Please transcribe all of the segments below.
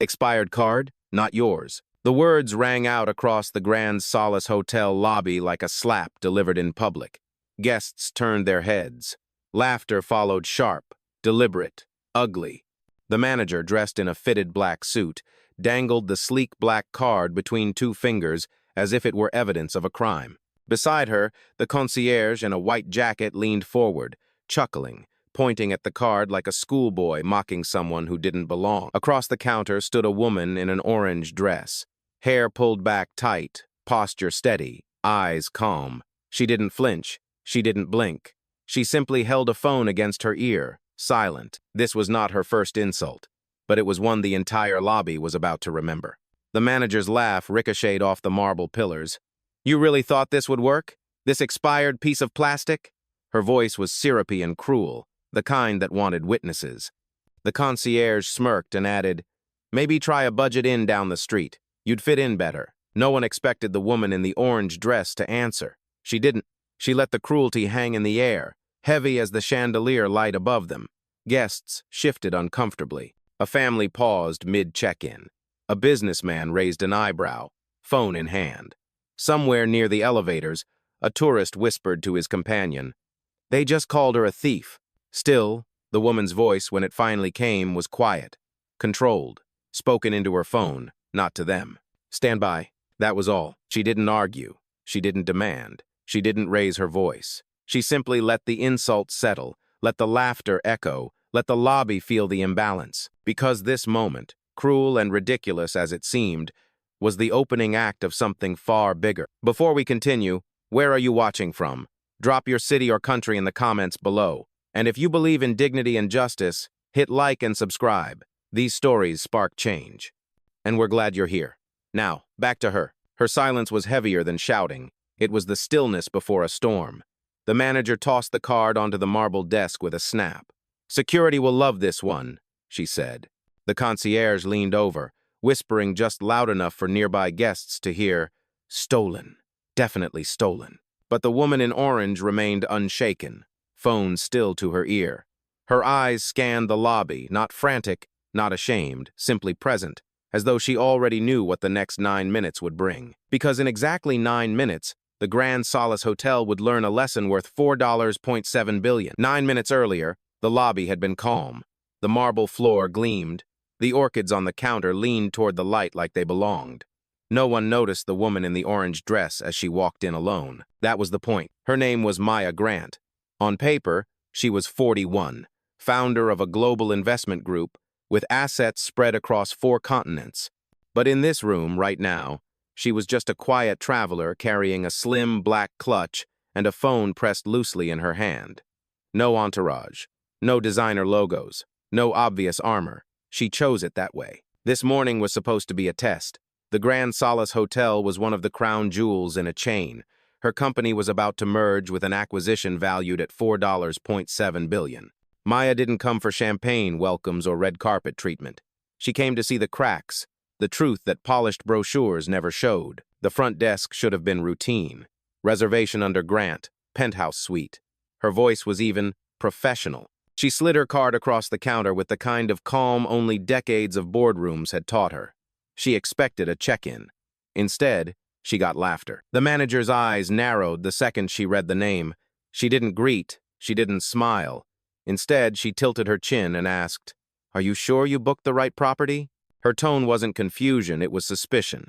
Expired card? Not yours. The words rang out across the Grand Solace Hotel lobby like a slap delivered in public. Guests turned their heads. Laughter followed sharp, deliberate, ugly. The manager, dressed in a fitted black suit, dangled the sleek black card between two fingers as if it were evidence of a crime. Beside her, the concierge in a white jacket leaned forward, chuckling, pointing at the card like a schoolboy mocking someone who didn't belong. Across the counter stood a woman in an orange dress, hair pulled back tight, posture steady, eyes calm. She didn't flinch. She didn't blink. She simply held a phone against her ear, silent. This was not her first insult, but it was one the entire lobby was about to remember. The manager's laugh ricocheted off the marble pillars. "You really thought this would work? This expired piece of plastic?" Her voice was syrupy and cruel, the kind that wanted witnesses. The concierge smirked and added, "Maybe try a budget inn down the street. You'd fit in better." No one expected the woman in the orange dress to answer. She didn't. She let the cruelty hang in the air, heavy as the chandelier light above them. Guests shifted uncomfortably. A family paused mid-check-in. A businessman raised an eyebrow, phone in hand. Somewhere near the elevators, a tourist whispered to his companion, "They just called her a thief." Still, the woman's voice, when it finally came, was quiet, controlled, spoken into her phone, not to them. "Stand by." That was all. She didn't argue. She didn't demand. She didn't raise her voice. She simply let the insult settle, let the laughter echo, let the lobby feel the imbalance. Because this moment, cruel and ridiculous as it seemed, was the opening act of something far bigger. Before we continue, where are you watching from? Drop your city or country in the comments below. And if you believe in dignity and justice, hit like and subscribe. These stories spark change. And we're glad you're here. Now, back to her. Her silence was heavier than shouting. It was the stillness before a storm. The manager tossed the card onto the marble desk with a snap. "Security will love this one," she said. The concierge leaned over, whispering just loud enough for nearby guests to hear, "Stolen. Definitely stolen." But the woman in orange remained unshaken, phone still to her ear. Her eyes scanned the lobby, not frantic, not ashamed, simply present, as though she already knew what the next 9 minutes would bring. Because in exactly 9 minutes, the Grand Solace Hotel would learn a lesson worth $4.7 billion. 9 minutes earlier, the lobby had been calm. The marble floor gleamed. The orchids on the counter leaned toward the light like they belonged. No one noticed the woman in the orange dress as she walked in alone. That was the point. Her name was Maya Grant. On paper, she was 41, founder of a global investment group with assets spread across 4 continents. But in this room, right now, she was just a quiet traveler carrying a slim black clutch and a phone pressed loosely in her hand. No entourage, no designer logos, no obvious armor. She chose it that way. This morning was supposed to be a test. The Grand Solace Hotel was one of the crown jewels in a chain. Her company was about to merge with an acquisition valued at $4.7 billion. Maya didn't come for champagne welcomes or red carpet treatment. She came to see the cracks, the truth that polished brochures never showed. The front desk should have been routine. Reservation under Grant, penthouse suite. Her voice was even professional. She slid her card across the counter with the kind of calm only decades of boardrooms had taught her. She expected a check-in. Instead, she got laughter. The manager's eyes narrowed the second she read the name. She didn't greet. She didn't smile. Instead, she tilted her chin and asked, "Are you sure you booked the right property?" Her tone wasn't confusion, it was suspicion.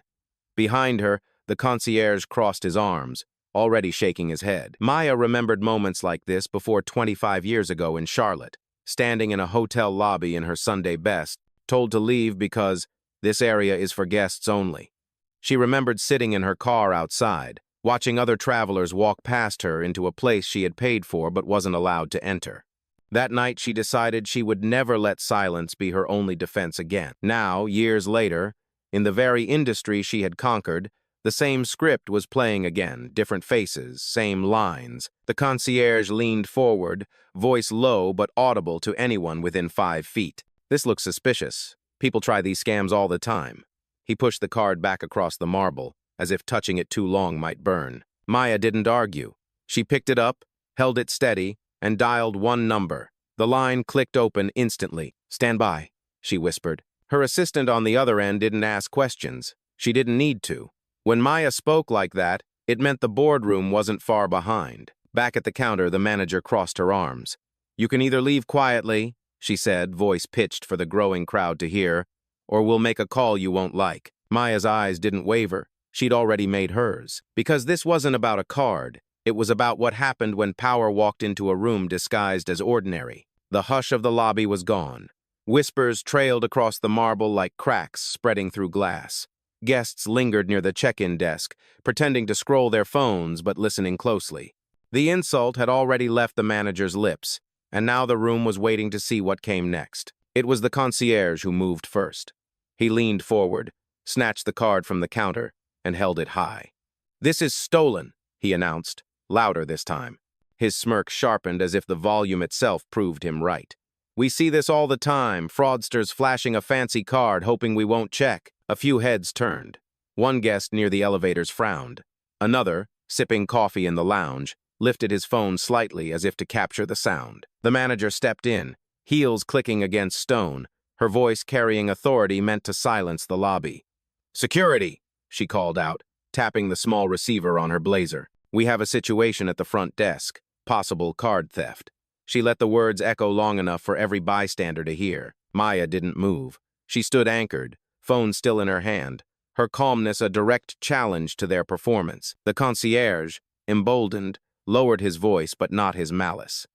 Behind her, the concierge crossed his arms, already shaking his head. Maya remembered moments like this before 25 years ago in Charlotte, standing in a hotel lobby in her Sunday best, told to leave because this area is for guests only. She remembered sitting in her car outside, watching other travelers walk past her into a place she had paid for but wasn't allowed to enter. That night, she decided she would never let silence be her only defense again. Now, years later, in the very industry she had conquered, the same script was playing again, different faces, same lines. The concierge leaned forward, voice low but audible to anyone within 5 feet. "This looks suspicious. People try these scams all the time." He pushed the card back across the marble, as if touching it too long might burn. Maya didn't argue. She picked it up, held it steady, and dialed one number. The line clicked open instantly. "Stand by," she whispered. Her assistant on the other end didn't ask questions. She didn't need to. When Maya spoke like that, it meant the boardroom wasn't far behind. Back at the counter, the manager crossed her arms. "You can either leave quietly," she said, voice pitched for the growing crowd to hear, "or we'll make a call you won't like." Maya's eyes didn't waver. She'd already made hers. Because this wasn't about a card. It was about what happened when power walked into a room disguised as ordinary. The hush of the lobby was gone. Whispers trailed across the marble like cracks spreading through glass. Guests lingered near the check-in desk, pretending to scroll their phones but listening closely. The insult had already left the manager's lips, and now the room was waiting to see what came next. It was the concierge who moved first. He leaned forward, snatched the card from the counter, and held it high. "This is stolen," he announced, louder this time. His smirk sharpened as if the volume itself proved him right. "We see this all the time, fraudsters flashing a fancy card hoping we won't check." A few heads turned. One guest near the elevators frowned. Another, sipping coffee in the lounge, lifted his phone slightly as if to capture the sound. The manager stepped in, heels clicking against stone, her voice carrying authority meant to silence the lobby. "Security," she called out, tapping the small receiver on her blazer. "We have a situation at the front desk, possible card theft." She let the words echo long enough for every bystander to hear. Maya didn't move. She stood anchored, phone still in her hand, her calmness a direct challenge to their performance. The concierge, emboldened, lowered his voice but not his malice.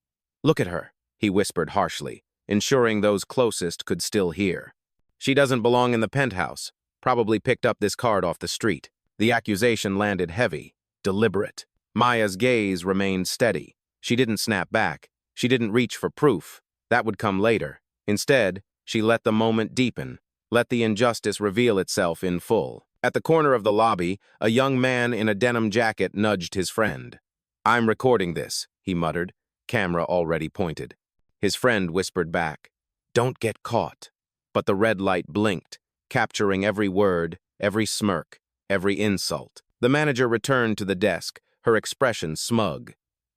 "Look at her," he whispered harshly, ensuring those closest could still hear. "She doesn't belong in the penthouse. Probably picked up this card off the street." The accusation landed heavy, deliberate. Maya's gaze remained steady. She didn't snap back. She didn't reach for proof. That would come later. Instead, she let the moment deepen, let the injustice reveal itself in full. At the corner of the lobby, a young man in a denim jacket nudged his friend. "I'm recording this," he muttered, camera already pointed. His friend whispered back, "Don't get caught." But the red light blinked, capturing every word, every smirk, every insult. The manager returned to the desk, her expression smug.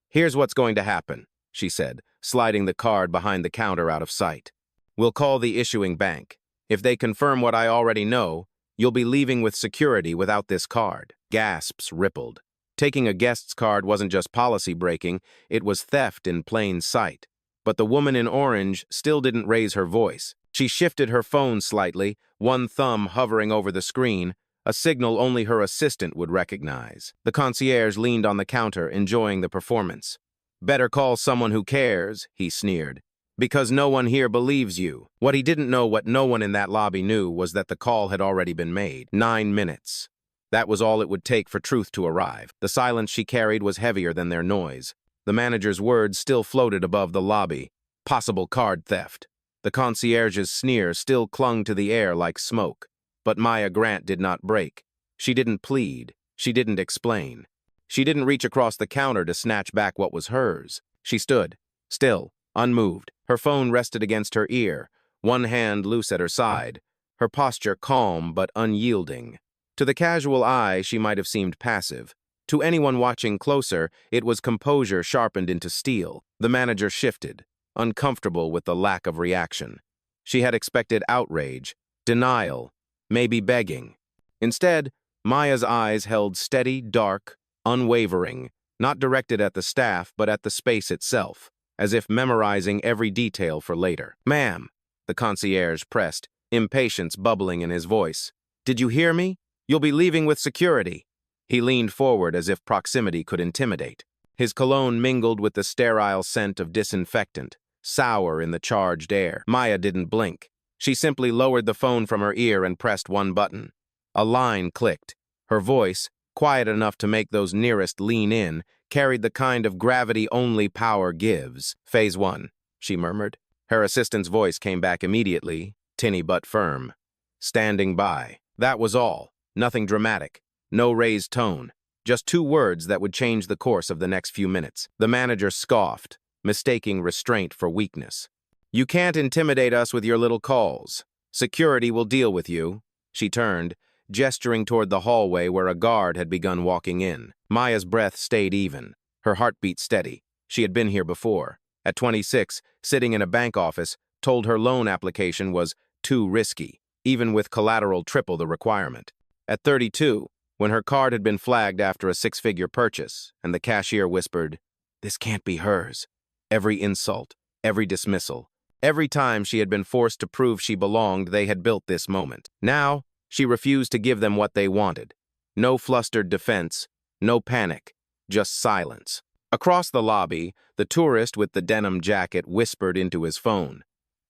"Here's what's going to happen," she said, sliding the card behind the counter out of sight. "We'll call the issuing bank. If they confirm what I already know, you'll be leaving with security without this card." Gasps rippled. Taking a guest's card wasn't just policy breaking, it was theft in plain sight. But the woman in orange still didn't raise her voice. She shifted her phone slightly, one thumb hovering over the screen, a signal only her assistant would recognize. The concierge leaned on the counter, enjoying the performance. "Better call someone who cares," he sneered. "Because no one here believes you." What he didn't know, what no one in that lobby knew, was that the call had already been made. 9 minutes. That was all it would take for truth to arrive. The silence she carried was heavier than their noise. The manager's words still floated above the lobby. Possible card theft. The concierge's sneer still clung to the air like smoke. But Maya Grant did not break. She didn't plead. She didn't explain. She didn't reach across the counter to snatch back what was hers. She stood, still, unmoved. Her phone rested against her ear, one hand loose at her side, her posture calm but unyielding. To the casual eye, she might have seemed passive. To anyone watching closer, it was composure sharpened into steel. The manager shifted, uncomfortable with the lack of reaction. She had expected outrage, denial, maybe begging. Instead, Maya's eyes held steady, dark, unwavering, not directed at the staff but at the space itself, as if memorizing every detail for later. "Ma'am," the concierge pressed, impatience bubbling in his voice. "Did you hear me? You'll be leaving with security." He leaned forward as if proximity could intimidate. His cologne mingled with the sterile scent of disinfectant, sour in the charged air. Maya didn't blink. She simply lowered the phone from her ear and pressed one button. A line clicked. Her voice, quiet enough to make those nearest lean in, carried the kind of gravity only power gives. "Phase 1, she murmured. Her assistant's voice came back immediately, tinny but firm. "Standing by." That was all. Nothing dramatic. No raised tone. Just 2 words that would change the course of the next few minutes. The manager scoffed, mistaking restraint for weakness. "You can't intimidate us with your little calls. Security will deal with you." She turned, gesturing toward the hallway where a guard had begun walking in. Maya's breath stayed even, her heartbeat steady. She had been here before. At 26, sitting in a bank office, told her loan application was too risky. even with collateral triple the requirement. At 32, when her card had been flagged after a six-figure purchase, and the cashier whispered, "This can't be hers." Every insult, every dismissal, every time she had been forced to prove she belonged, they had built this moment. Now, she refused to give them what they wanted. No flustered defense, no panic, just silence. Across the lobby, the tourist with the denim jacket whispered into his phone.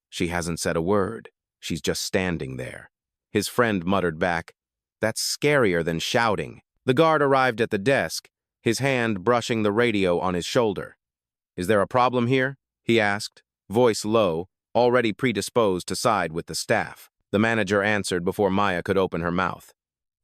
"She hasn't said a word. She's just standing there." His friend muttered back, "That's scarier than shouting." The guard arrived at the desk, his hand brushing the radio on his shoulder. "Is there a problem here?" he asked, voice low, already predisposed to side with the staff. The manager answered before Maya could open her mouth.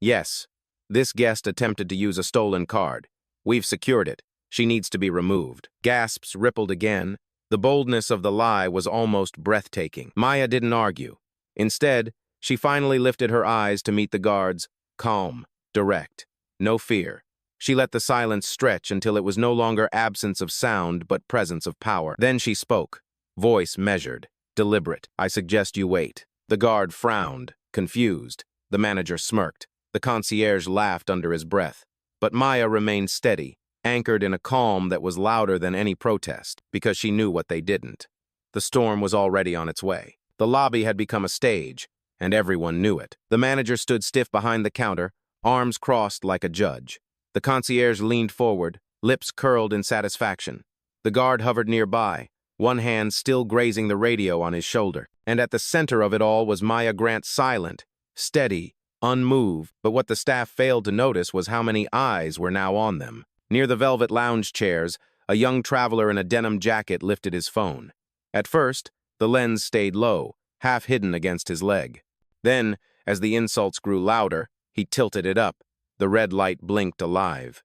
"Yes, this guest attempted to use a stolen card. We've secured it. She needs to be removed." Gasps rippled again. The boldness of the lie was almost breathtaking. Maya didn't argue. Instead, she finally lifted her eyes to meet the guard's, calm, direct, no fear. She let the silence stretch until it was no longer absence of sound but presence of power. Then she spoke, voice measured, deliberate. "I suggest you wait." The guard frowned, confused. The manager smirked. The concierge laughed under his breath. But Maya remained steady, anchored in a calm that was louder than any protest, because she knew what they didn't. The storm was already on its way. The lobby had become a stage, and everyone knew it. The manager stood stiff behind the counter, arms crossed like a judge. The concierge leaned forward, lips curled in satisfaction. The guard hovered nearby, one hand still grazing the radio on his shoulder. And at the center of it all was Maya Grant, silent, steady, unmoved. But what the staff failed to notice was how many eyes were now on them. Near the velvet lounge chairs, a young traveler in a denim jacket lifted his phone. At first, the lens stayed low, half hidden against his leg. Then, as the insults grew louder, he tilted it up. The red light blinked alive.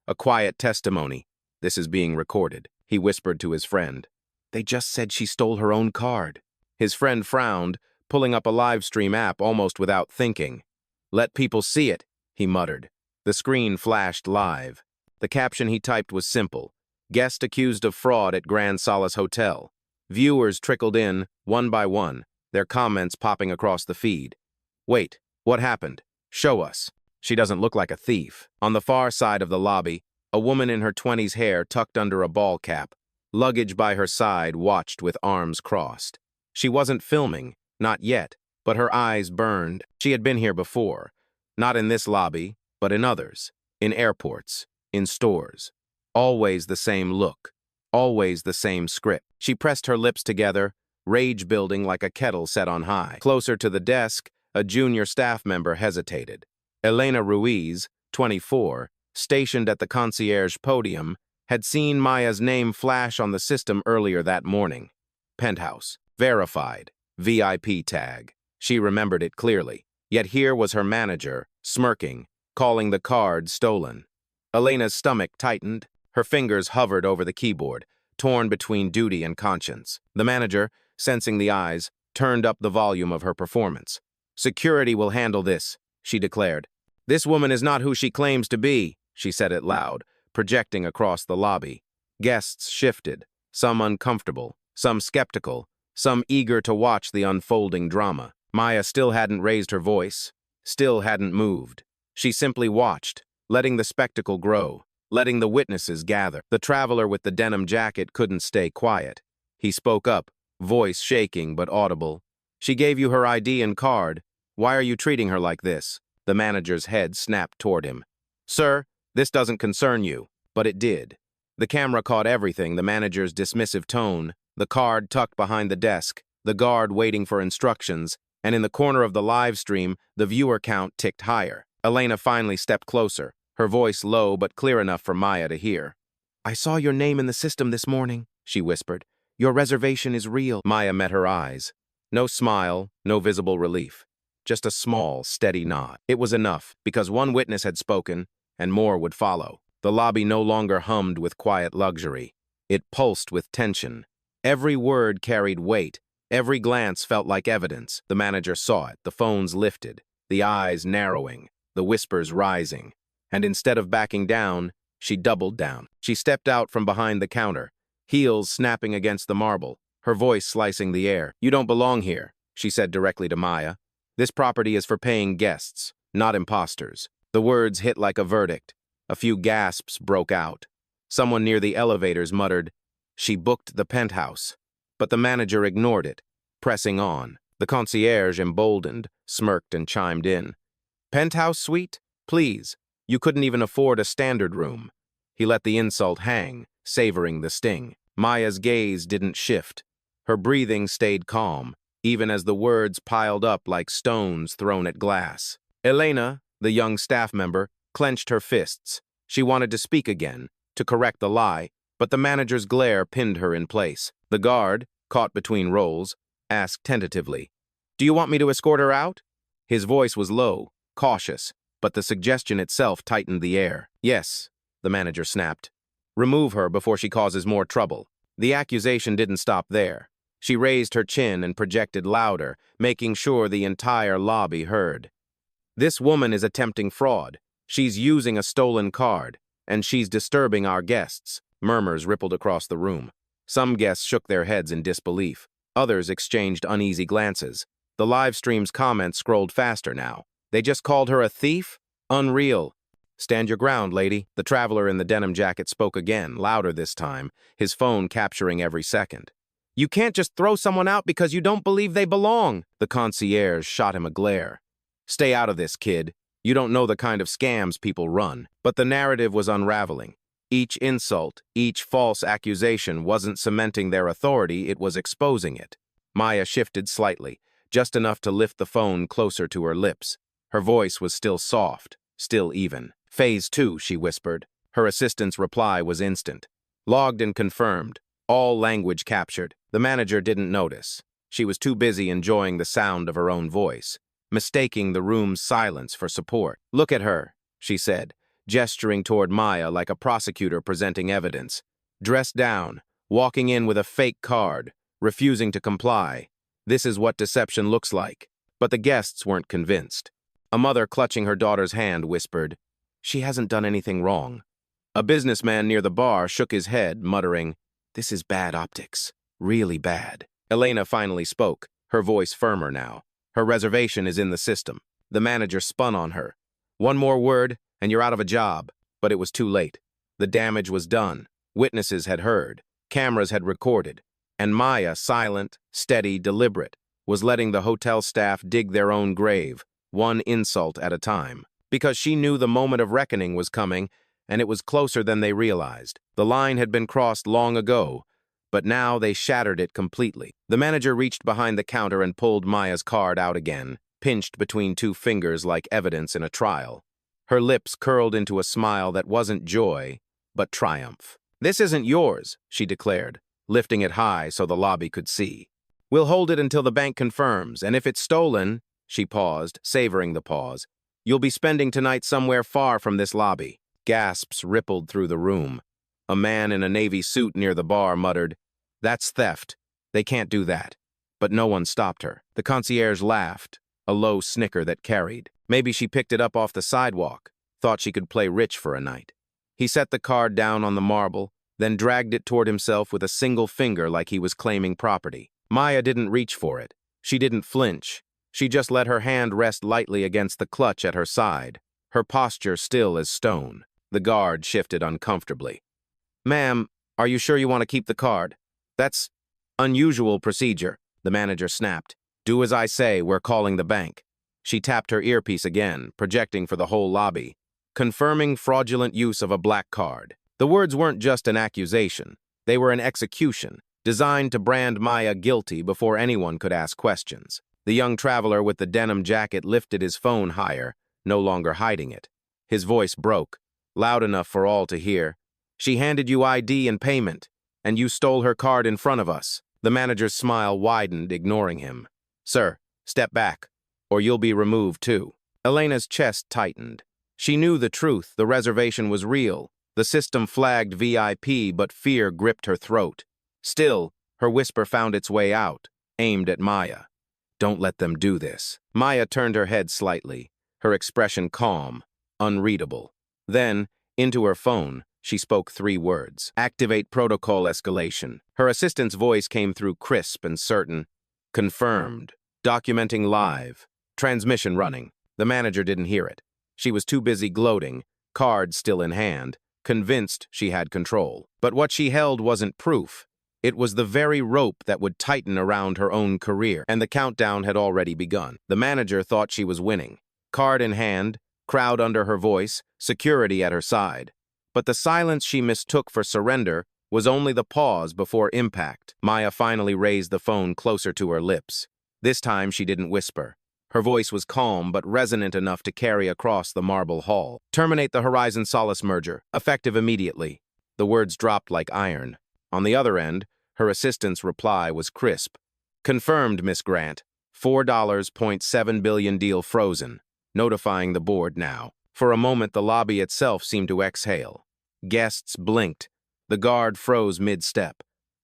"A quiet testimony. This is being recorded," he whispered to his friend. "They just said she stole her own card." His friend frowned, pulling up a live stream app almost without thinking. "Let people see it," he muttered. The screen flashed live. The caption he typed was simple: "Guest accused of fraud at Grand Solace Hotel." Viewers trickled in, one by one, their comments popping across the feed. "Wait, what happened? Show us. She doesn't look like a thief." On the far side of the lobby, a woman in her 20s, hair tucked under a ball cap, luggage by her side, watched with arms crossed. She wasn't filming, not yet, but her eyes burned. She had been here before, not in this lobby, but in others, in airports, in stores. Always the same look, always the same script. She pressed her lips together, rage building like a kettle set on high. Closer to the desk, a junior staff member hesitated. Elena Ruiz, 24, stationed at the concierge podium, had seen Maya's name flash on the system earlier that morning. Penthouse, verified, VIP tag. She remembered it clearly. Yet here was her manager, smirking, calling the card stolen. Elena's stomach tightened. Her fingers hovered over the keyboard, torn between duty and conscience. The manager, sensing the eyes, turned up the volume of her performance. "Security will handle this," she declared. "This woman is not who she claims to be," she said it loud, projecting across the lobby. Guests shifted, some uncomfortable, some skeptical, some eager to watch the unfolding drama. Maya still hadn't raised her voice, still hadn't moved. She simply watched, letting the spectacle grow, letting the witnesses gather. The traveler with the denim jacket couldn't stay quiet. He spoke up, voice shaking but audible. "She gave you her ID and card. Why are you treating her like this?" The manager's head snapped toward him. "Sir, this doesn't concern you." But it did. The camera caught everything: the manager's dismissive tone, the card tucked behind the desk, the guard waiting for instructions, and in the corner of the live stream, the viewer count ticked higher. Elena finally stepped closer, her voice low but clear enough for Maya to hear. "I saw your name in the system this morning," she whispered. "Your reservation is real." Maya met her eyes. No smile, no visible relief. Just a small, steady nod. It was enough, because one witness had spoken, and more would follow. The lobby no longer hummed with quiet luxury. It pulsed with tension. Every word carried weight. Every glance felt like evidence. The manager saw it, the phones lifted, the eyes narrowing, the whispers rising. And instead of backing down, she doubled down. She stepped out from behind the counter, heels snapping against the marble, her voice slicing the air. "You don't belong here," she said directly to Maya. This property is for paying guests, not imposters. The words hit like a verdict. A few gasps broke out. Someone near the elevators muttered, "She booked the penthouse." But the manager ignored it, pressing on. The concierge, emboldened, smirked and chimed in. "Penthouse suite? Please. You couldn't even afford a standard room." He let the insult hang, savoring the sting. Maya's gaze didn't shift. Her breathing stayed calm, even as the words piled up like stones thrown at glass. Elena, the young staff member, clenched her fists. She wanted to speak again, to correct the lie, but the manager's glare pinned her in place. The guard, caught between roles, asked tentatively, "Do you want me to escort her out?" His voice was low, cautious, but the suggestion itself tightened the air. "Yes," the manager snapped. "Remove her before she causes more trouble." The accusation didn't stop there. She raised her chin and projected louder, making sure the entire lobby heard. "This woman is attempting fraud. She's using a stolen card, and she's disturbing our guests." Murmurs rippled across the room. Some guests shook their heads in disbelief. Others exchanged uneasy glances. The live stream's comments scrolled faster now. "They just called her a thief? Unreal." "Stand your ground, lady." The traveler in the denim jacket spoke again, louder this time, his phone capturing every second. "You can't just throw someone out because you don't believe they belong." The concierge shot him a glare. "Stay out of this, kid. You don't know the kind of scams people run." But the narrative was unraveling. Each insult, each false accusation wasn't cementing their authority, it was exposing it. Maya shifted slightly, just enough to lift the phone closer to her lips. Her voice was still soft, still even. "Phase 2, she whispered. Her assistant's reply was instant. "Logged and confirmed. All language captured." The manager didn't notice. She was too busy enjoying the sound of her own voice, mistaking the room's silence for support. "Look at her," she said, gesturing toward Maya like a prosecutor presenting evidence. "Dressed down, walking in with a fake card, refusing to comply. This is what deception looks like." But the guests weren't convinced. A mother clutching her daughter's hand whispered, "She hasn't done anything wrong." A businessman near the bar shook his head, muttering, "This is bad optics. Really bad." Elena finally spoke, her voice firmer now. "Her reservation is in the system." The manager spun on her. "One more word, and you're out of a job." But it was too late. The damage was done. Witnesses had heard. Cameras had recorded. And Maya, silent, steady, deliberate, was letting the hotel staff dig their own grave, one insult at a time. Because she knew the moment of reckoning was coming, and it was closer than they realized. The line had been crossed long ago, but now they shattered it completely. The manager reached behind the counter and pulled Maya's card out again, pinched between two fingers like evidence in a trial. Her lips curled into a smile that wasn't joy, but triumph. "This isn't yours," she declared, lifting it high so the lobby could see. "We'll hold it until the bank confirms, and if it's stolen," she paused, savoring the pause, "you'll be spending tonight somewhere far from this lobby." Gasps rippled through the room. A man in a navy suit near the bar muttered, "That's theft. They can't do that." But no one stopped her. The concierge laughed, a low snicker that carried. Maybe she picked it up off the sidewalk, thought she could play rich for a night. He set the card down on the marble, then dragged it toward himself with a single finger like he was claiming property. Maya didn't reach for it. She didn't flinch. She just let her hand rest lightly against the clutch at her side, her posture still as stone. The guard shifted uncomfortably. "Ma'am, are you sure you want to keep the card?" "That's unusual procedure," the manager snapped. "Do as I say, we're calling the bank." She tapped her earpiece again, projecting for the whole lobby. "Confirming fraudulent use of a black card." The words weren't just an accusation. They were an execution, designed to brand Maya guilty before anyone could ask questions. The young traveler with the denim jacket lifted his phone higher, no longer hiding it. His voice broke, loud enough for all to hear. "She handed you ID and payment, and you stole her card in front of us." The manager's smile widened, ignoring him. "Sir, step back, or you'll be removed too." Elena's chest tightened. She knew the truth, the reservation was real. The system flagged VIP, but fear gripped her throat. Still, her whisper found its way out, aimed at Maya. "Don't let them do this." Maya turned her head slightly, her expression calm, unreadable. Then, into her phone, she spoke 3 words. "Activate protocol escalation." Her assistant's voice came through crisp and certain. "Confirmed. Documenting live. Transmission running. The manager didn't hear it. She was too busy gloating, card still in hand, convinced she had control. But what she held wasn't proof. It was the very rope that would tighten around her own career, and the countdown had already begun. The manager thought she was winning. Card in hand, crowd under her voice, security at her side. But the silence she mistook for surrender was only the pause before impact. Maya finally raised the phone closer to her lips. This time she didn't whisper. Her voice was calm but resonant enough to carry across the marble hall. Terminate the Horizon Solace merger, effective immediately. The words dropped like iron. On the other end, her assistant's reply was crisp. Confirmed, Miss Grant. $4.7 billion deal frozen. Notifying the board now. For a moment, the lobby itself seemed to exhale. Guests blinked. The guard froze mid-step.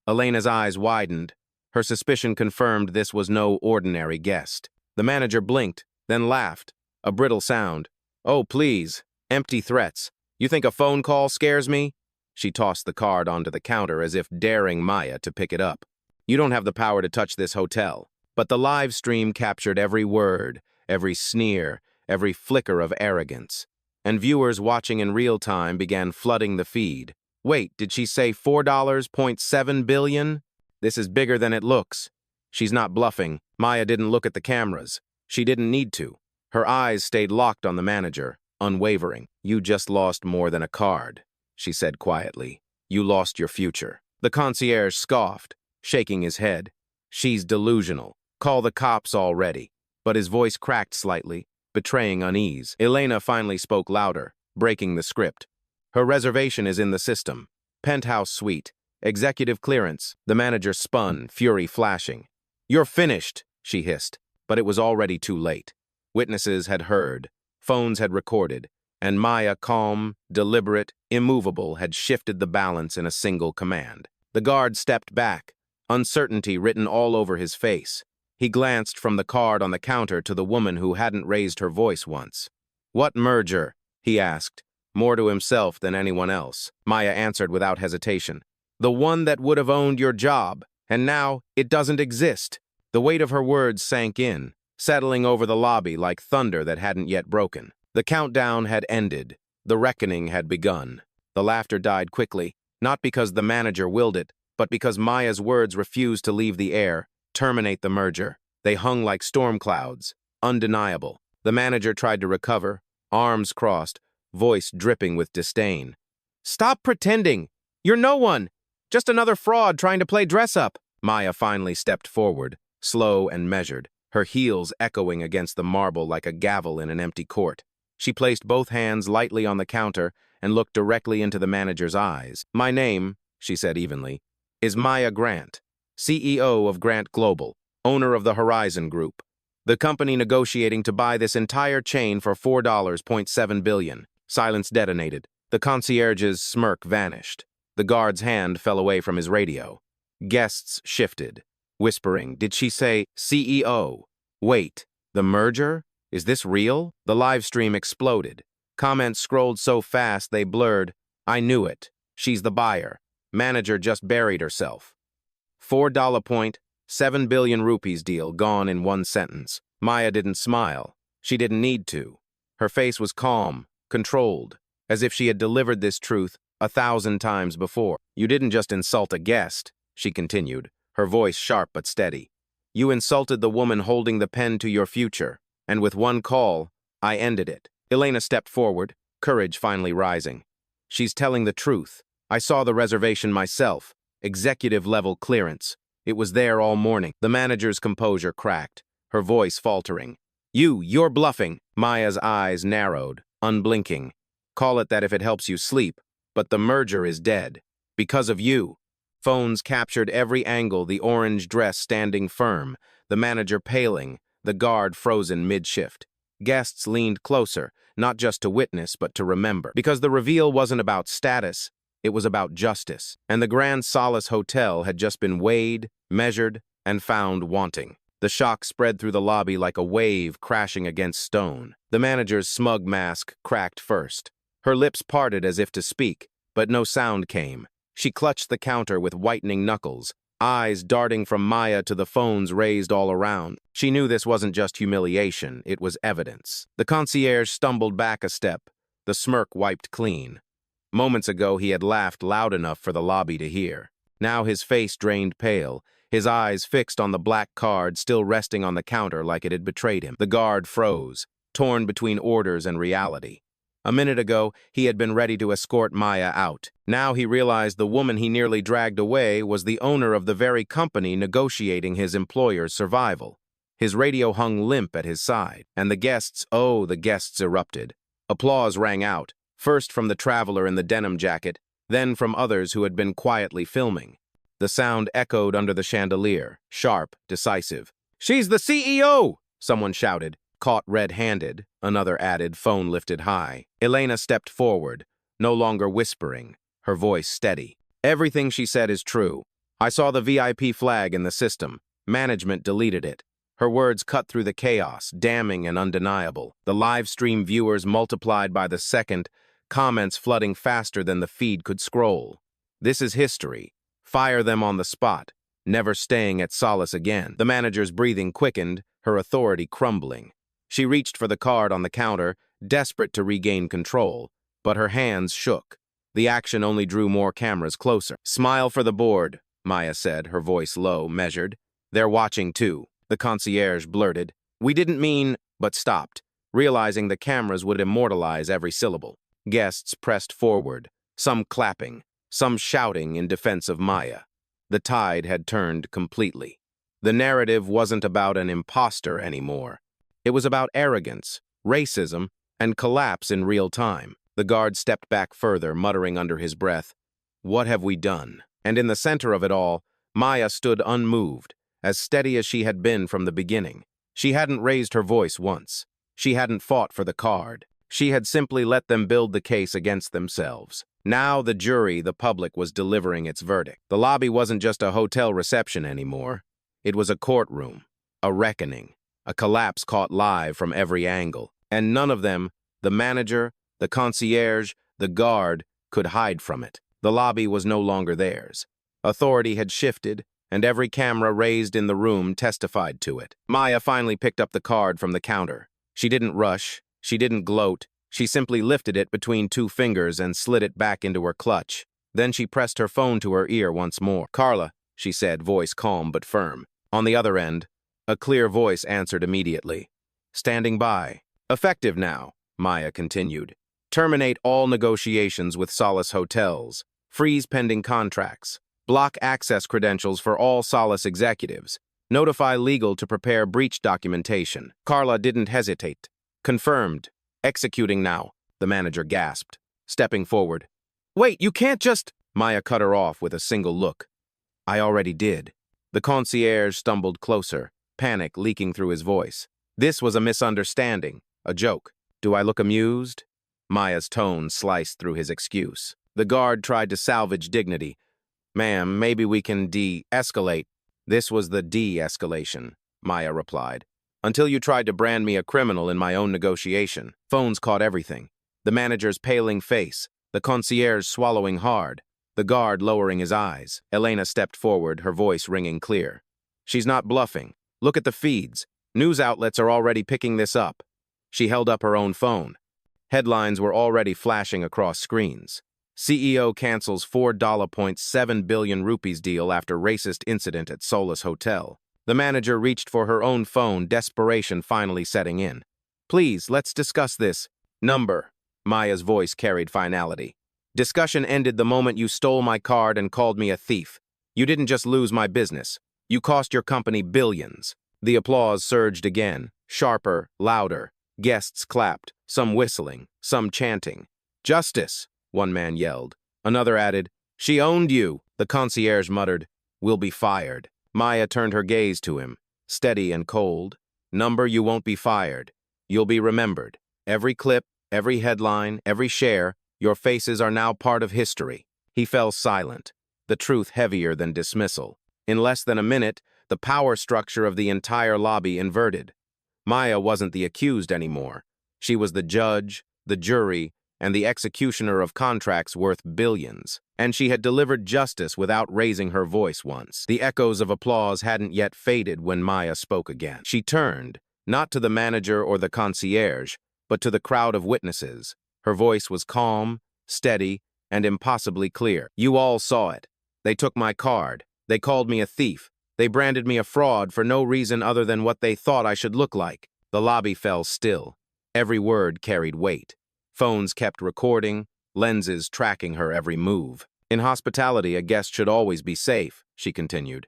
Elena's eyes widened. Her suspicion confirmed this was no ordinary guest. The manager blinked, then laughed. A brittle sound. Oh, please. Empty threats. You think a phone call scares me? She tossed the card onto the counter as if daring Maya to pick it up. You don't have the power to touch this hotel. But the live stream captured every word, every sneer, every flicker of arrogance. And viewers watching in real time began flooding the feed. Wait, did she say $4.7 billion? This is bigger than it looks. She's not bluffing. Maya didn't look at the cameras. She didn't need to. Her eyes stayed locked on the manager, unwavering. You just lost more than a card, she said quietly. You lost your future. The concierge scoffed, shaking his head. She's delusional. Call the cops already. But his voice cracked slightly, betraying unease. Elena finally spoke louder, breaking the script. Her reservation is in the system. Penthouse suite. Executive clearance. The manager spun, fury flashing. You're finished, she hissed. But it was already too late. Witnesses had heard. Phones had recorded. And Maya, calm, deliberate, immovable, had shifted the balance in a single command. The guard stepped back, uncertainty written all over his face. He glanced from the card on the counter to the woman who hadn't raised her voice once. What merger? He asked, more to himself than anyone else. Maya answered without hesitation. The one that would have owned your job, and now it doesn't exist. The weight of her words sank in, settling over the lobby like thunder that hadn't yet broken. The countdown had ended. The reckoning had begun. The laughter died quickly, not because the manager willed it, but because Maya's words refused to leave the air. Terminate the merger. They hung like storm clouds, undeniable. The manager tried to recover, arms crossed, voice dripping with disdain. Stop pretending! You're no one! Just another fraud trying to play dress-up! Maya finally stepped forward, slow and measured, her heels echoing against the marble like a gavel in an empty court. She placed both hands lightly on the counter and looked directly into the manager's eyes. My name, she said evenly, is Maya Grant, CEO of Grant Global, owner of the Horizon Group, the company negotiating to buy this entire chain for $4.7 billion. Silence detonated. The concierge's smirk vanished. The guard's hand fell away from his radio. Guests shifted, whispering, did she say CEO? Wait, the merger? Is this real? The live stream exploded. Comments scrolled so fast they blurred. I knew it. She's the buyer. Manager just buried herself. $4.7 billion rupees deal gone in one sentence. Maya didn't smile. She didn't need to. Her face was calm, controlled, as if she had delivered this truth 1,000 times before. You didn't just insult a guest, she continued, her voice sharp but steady. You insulted the woman holding the pen to your future, and with one call, I ended it. Elena stepped forward, courage finally rising. She's telling the truth. I saw the reservation myself. Executive-level clearance. It was there all morning. The manager's composure cracked, her voice faltering. You're bluffing. Maya's eyes narrowed, unblinking. Call it that if it helps you sleep, but the merger is dead. Because of you. Phones captured every angle, the orange dress standing firm, the manager paling, the guard frozen mid-shift. Guests leaned closer, not just to witness, but to remember. Because the reveal wasn't about status, it was about justice. And the Grand Solace Hotel had just been weighed, measured, and found wanting. The shock spread through the lobby like a wave crashing against stone. The manager's smug mask cracked first. Her lips parted as if to speak, but no sound came. She clutched the counter with whitening knuckles, eyes darting from Maya to the phones raised all around. She knew this wasn't just humiliation, it was evidence. The concierge stumbled back a step, the smirk wiped clean. Moments ago, he had laughed loud enough for the lobby to hear. Now his face drained pale, his eyes fixed on the black card still resting on the counter like it had betrayed him. The guard froze, torn between orders and reality. A minute ago, he had been ready to escort Maya out. Now he realized the woman he nearly dragged away was the owner of the very company negotiating his employer's survival. His radio hung limp at his side, and the guests erupted. Applause rang out, first from the traveler in the denim jacket, then from others who had been quietly filming. The sound echoed under the chandelier, sharp, decisive. "She's the CEO!" someone shouted. Caught red-handed, another added, phone lifted high. Elena stepped forward, no longer whispering, her voice steady. "Everything she said is true. I saw the VIP flag in the system. Management deleted it." Her words cut through the chaos, damning and undeniable. The live stream viewers multiplied by the second, comments flooding faster than the feed could scroll. "This is history. Fire them on the spot. Never staying at Solace again." The manager's breathing quickened, her authority crumbling. She reached for the card on the counter, desperate to regain control, but her hands shook. The action only drew more cameras closer. "Smile for the board," Maya said, her voice low, measured. "They're watching too." The concierge blurted. "We didn't mean," but stopped, realizing the cameras would immortalize every syllable. Guests pressed forward, some clapping, some shouting in defense of Maya. The tide had turned completely. The narrative wasn't about an imposter anymore. It was about arrogance, racism, and collapse in real time. The guard stepped back further, muttering under his breath, "What have we done?" And in the center of it all, Maya stood unmoved, as steady as she had been from the beginning. She hadn't raised her voice once. She hadn't fought for the card. She had simply let them build the case against themselves. Now the jury, the public, was delivering its verdict. The lobby wasn't just a hotel reception anymore. It was a courtroom, a reckoning. A collapse caught live from every angle, and none of them, the manager, the concierge, the guard, could hide from it. The lobby was no longer theirs. Authority had shifted, and every camera raised in the room testified to it. Maya finally picked up the card from the counter. She didn't rush, she didn't gloat, she simply lifted it between two fingers and slid it back into her clutch. Then she pressed her phone to her ear once more. "Carla," she said, voice calm but firm. On the other end, a clear voice answered immediately. "Standing by." "Effective now," Maya continued. "Terminate all negotiations with Solace Hotels. Freeze pending contracts. Block access credentials for all Solace executives. Notify legal to prepare breach documentation." Carla didn't hesitate. "Confirmed. Executing now," the manager gasped, stepping forward. "Wait, you can't just—" Maya cut her off with a single look. "I already did." The concierge stumbled closer, panic leaking through his voice. This was a misunderstanding, a joke. "Do I look amused?" Maya's tone sliced through his excuse. The guard tried to salvage dignity. "Ma'am, maybe we can de-escalate." "This was the de-escalation," Maya replied. "Until you tried to brand me a criminal in my own negotiation." Phones caught everything. The manager's paling face, the concierge swallowing hard, the guard lowering his eyes. Elena stepped forward, her voice ringing clear. "She's not bluffing. Look at the feeds. News outlets are already picking this up." She held up her own phone. Headlines were already flashing across screens. CEO cancels $4.7 billion rupees deal after racist incident at Solace Hotel. The manager reached for her own phone, desperation finally setting in. "Please, let's discuss this." "Number." Maya's voice carried finality. "Discussion ended the moment you stole my card and called me a thief. You didn't just lose my business. You cost your company billions." The applause surged again, sharper, louder. Guests clapped, some whistling, some chanting. "Justice," one man yelled. Another added, "She owned you." The concierge muttered, "We'll be fired." Maya turned her gaze to him, steady and cold. "Number, you won't be fired. You'll be remembered. Every clip, every headline, every share, your faces are now part of history." He fell silent, the truth heavier than dismissal. In less than a minute, the power structure of the entire lobby inverted. Maya wasn't the accused anymore. She was the judge, the jury, and the executioner of contracts worth billions. And she had delivered justice without raising her voice once. The echoes of applause hadn't yet faded when Maya spoke again. She turned, not to the manager or the concierge, but to the crowd of witnesses. Her voice was calm, steady, and impossibly clear. You all saw it. They took my card. They called me a thief. They branded me a fraud for no reason other than what they thought I should look like. The lobby fell still. Every word carried weight. Phones kept recording, lenses tracking her every move. In hospitality, a guest should always be safe, she continued.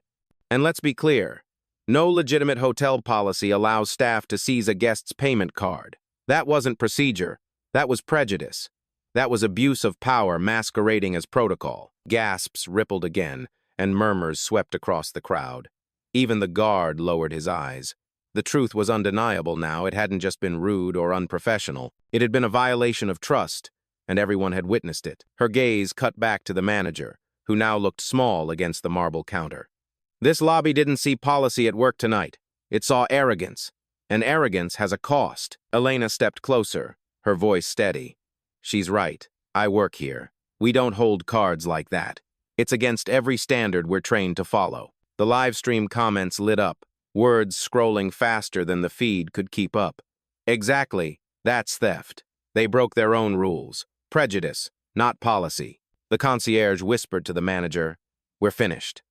And let's be clear, no legitimate hotel policy allows staff to seize a guest's payment card. That wasn't procedure. That was prejudice. That was abuse of power masquerading as protocol. Gasps rippled again, and murmurs swept across the crowd. Even the guard lowered his eyes. The truth was undeniable now. It hadn't just been rude or unprofessional. It had been a violation of trust, and everyone had witnessed it. Her gaze cut back to the manager, who now looked small against the marble counter. This lobby didn't see policy at work tonight. It saw arrogance, and arrogance has a cost. Elena stepped closer, her voice steady. She's right. I work here. We don't hold cards like that. It's against every standard we're trained to follow. The live stream comments lit up, words scrolling faster than the feed could keep up. Exactly. That's theft. They broke their own rules. Prejudice, not policy. The concierge whispered to the manager, "We're finished."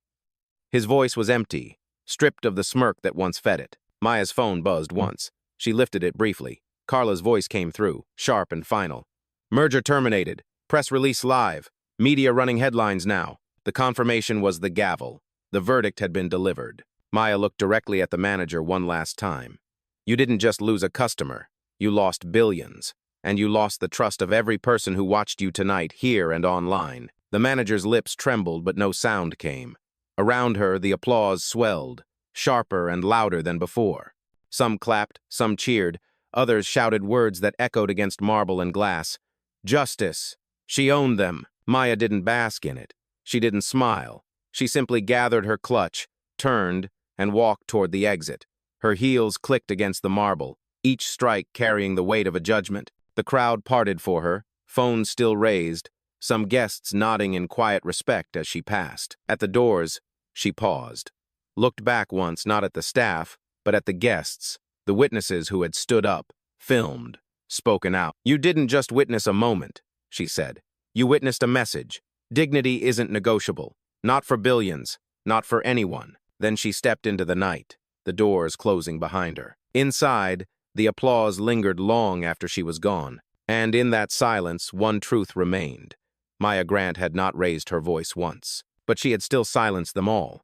His voice was empty, stripped of the smirk that once fed it. Maya's phone buzzed once. She lifted it briefly. Carla's voice came through, sharp and final. "Merger terminated. Press release live. Media running headlines now." The confirmation was the gavel. The verdict had been delivered. Maya looked directly at the manager one last time. "You didn't just lose a customer. You lost billions. And you lost the trust of every person who watched you tonight, here and online." The manager's lips trembled, but no sound came. Around her, the applause swelled, sharper and louder than before. Some clapped, some cheered, others shouted words that echoed against marble and glass. Justice. She owned them. Maya didn't bask in it. She didn't smile. She simply gathered her clutch, turned, and walked toward the exit. Her heels clicked against the marble, each strike carrying the weight of a judgment. The crowd parted for her, phones still raised, some guests nodding in quiet respect as she passed. At the doors, she paused, looked back once not at the staff, but at the guests, the witnesses who had stood up, filmed, spoken out. "You didn't just witness a moment," she said. "You witnessed a message. Dignity isn't negotiable. Not for billions, not for anyone." Then she stepped into the night, the doors closing behind her. Inside, the applause lingered long after she was gone, and in that silence, one truth remained. Maya Grant had not raised her voice once, but she had still silenced them all.